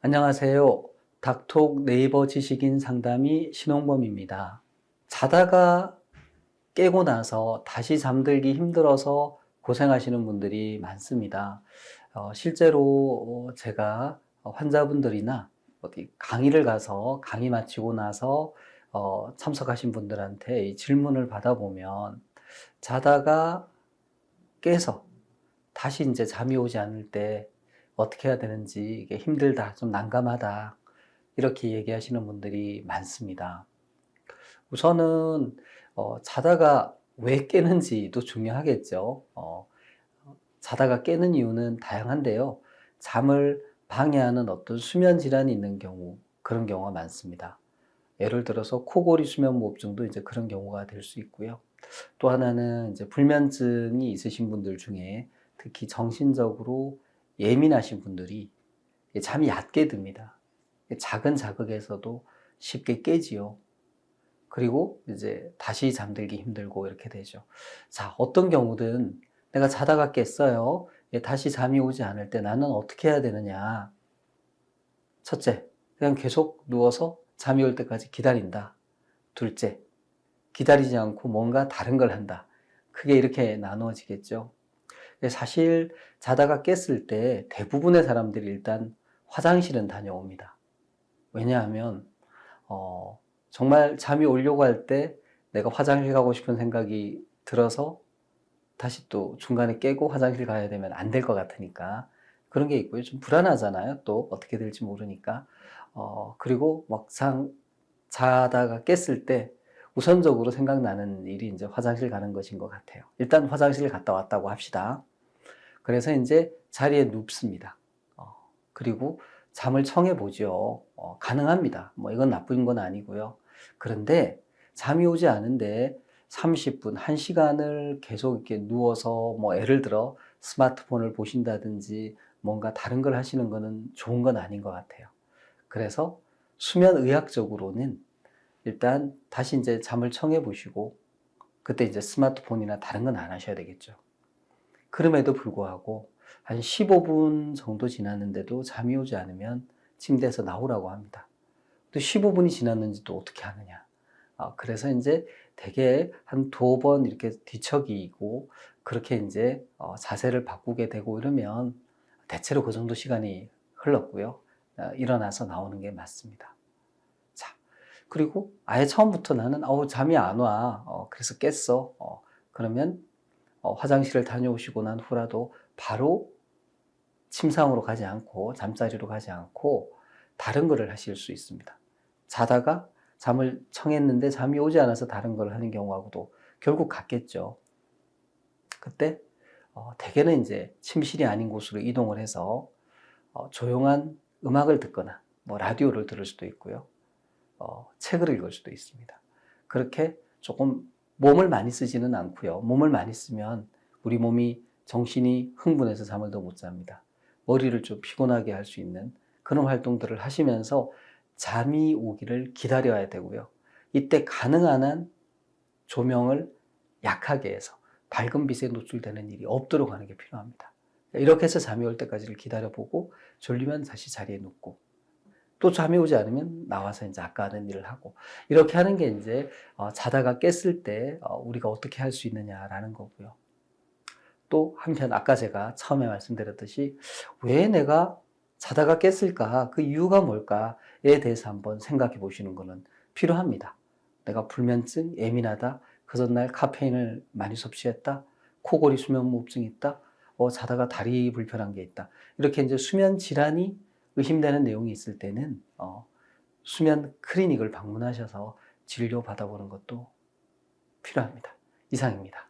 안녕하세요. 닥톡 네이버 지식인 상담의 신홍범입니다. 자다가 깨고 나서 다시 잠들기 힘들어서 고생하시는 분들이 많습니다. 실제로 제가 환자분들이나 어디 강의를 가서 강의 마치고 나서 참석하신 분들한테 이 질문을 받아보면 자다가 깨서 다시 이제 잠이 오지 않을 때 어떻게 해야 되는지 이게 힘들다, 좀 난감하다, 이렇게 얘기하시는 분들이 많습니다. 우선은 자다가 왜 깨는지도 중요하겠죠. 자다가 깨는 이유는 다양한데요. 잠을 방해하는 어떤 수면 질환이 있는 경우, 그런 경우가 많습니다. 예를 들어서 코골이 수면무호흡증도 이제 그런 경우가 될 수 있고요. 또 하나는 이제 불면증이 있으신 분들 중에 특히 정신적으로 예민하신 분들이 잠이 얕게 듭니다. 작은 자극에서도 쉽게 깨지요. 그리고 이제 다시 잠들기 힘들고 이렇게 되죠. 자, 어떤 경우든 내가 자다가 깼어요. 다시 잠이 오지 않을 때 나는 어떻게 해야 되느냐. 첫째, 그냥 계속 누워서 잠이 올 때까지 기다린다. 둘째, 기다리지 않고 뭔가 다른 걸 한다. 크게 이렇게 나누어지겠죠. 사실 자다가 깼을 때 대부분의 사람들이 일단 화장실은 다녀옵니다. 왜냐하면 정말 잠이 오려고 할 때 내가 화장실 가고 싶은 생각이 들어서 다시 또 중간에 깨고 화장실 가야 되면 안 될 것 같으니까 그런 게 있고요. 좀 불안하잖아요. 또 어떻게 될지 모르니까. 그리고 막상 자다가 깼을 때 우선적으로 생각나는 일이 이제 화장실 가는 것인 것 같아요. 일단 화장실 갔다 왔다고 합시다. 그래서 이제 자리에 눕습니다. 그리고 잠을 청해 보죠. 가능합니다. 뭐 이건 나쁜 건 아니고요. 그런데 잠이 오지 않은데 30분, 1시간을 계속 이렇게 누워서 뭐 예를 들어 스마트폰을 보신다든지 뭔가 다른 걸 하시는 거는 좋은 건 아닌 것 같아요. 그래서 수면 의학적으로는 일단 다시 이제 잠을 청해 보시고 그때 이제 스마트폰이나 다른 건 안 하셔야 되겠죠. 그럼에도 불구하고 한 15분 정도 지났는데도 잠이 오지 않으면 침대에서 나오라고 합니다. 또 15분이 지났는지 또 어떻게 하느냐. 그래서 이제 대개 한 2번 이렇게 뒤척이고 그렇게 이제 자세를 바꾸게 되고 이러면 대체로 그 정도 시간이 흘렀고요. 일어나서 나오는 게 맞습니다. 자, 그리고 아예 처음부터 나는 잠이 안 와. 그래서 깼어. 그러면 화장실을 다녀오시고 난 후라도 바로 침상으로 가지 않고 잠자리로 가지 않고 다른 거를 하실 수 있습니다. 자다가 잠을 청했는데 잠이 오지 않아서 다른 걸 하는 경우하고도 결국 같겠죠. 그때 대개는 이제 침실이 아닌 곳으로 이동을 해서 조용한 음악을 듣거나 뭐 라디오를 들을 수도 있고요. 책을 읽을 수도 있습니다. 그렇게 조금 몸을 많이 쓰지는 않고요. 몸을 많이 쓰면 우리 몸이 정신이 흥분해서 잠을 더 못 잡니다. 머리를 좀 피곤하게 할 수 있는 그런 활동들을 하시면서 잠이 오기를 기다려야 되고요. 이때 가능한 한 조명을 약하게 해서 밝은 빛에 노출되는 일이 없도록 하는 게 필요합니다. 이렇게 해서 잠이 올 때까지를 기다려보고 졸리면 다시 자리에 눕고 또 잠이 오지 않으면 나와서 이제 아까 하는 일을 하고 이렇게 하는 게 이제 자다가 깼을 때 우리가 어떻게 할 수 있느냐라는 거고요. 또 한편 아까 제가 처음에 말씀드렸듯이 왜 내가 자다가 깼을까? 그 이유가 뭘까에 대해서 한번 생각해 보시는 거는 필요합니다. 내가 불면증, 예민하다, 그 전날 카페인을 많이 섭취했다, 코골이 수면무호흡증이 있다, 자다가 다리 불편한 게 있다. 이렇게 이제 수면 질환이 의심되는 내용이 있을 때는 수면 클리닉을 방문하셔서 진료 받아보는 것도 필요합니다. 이상입니다.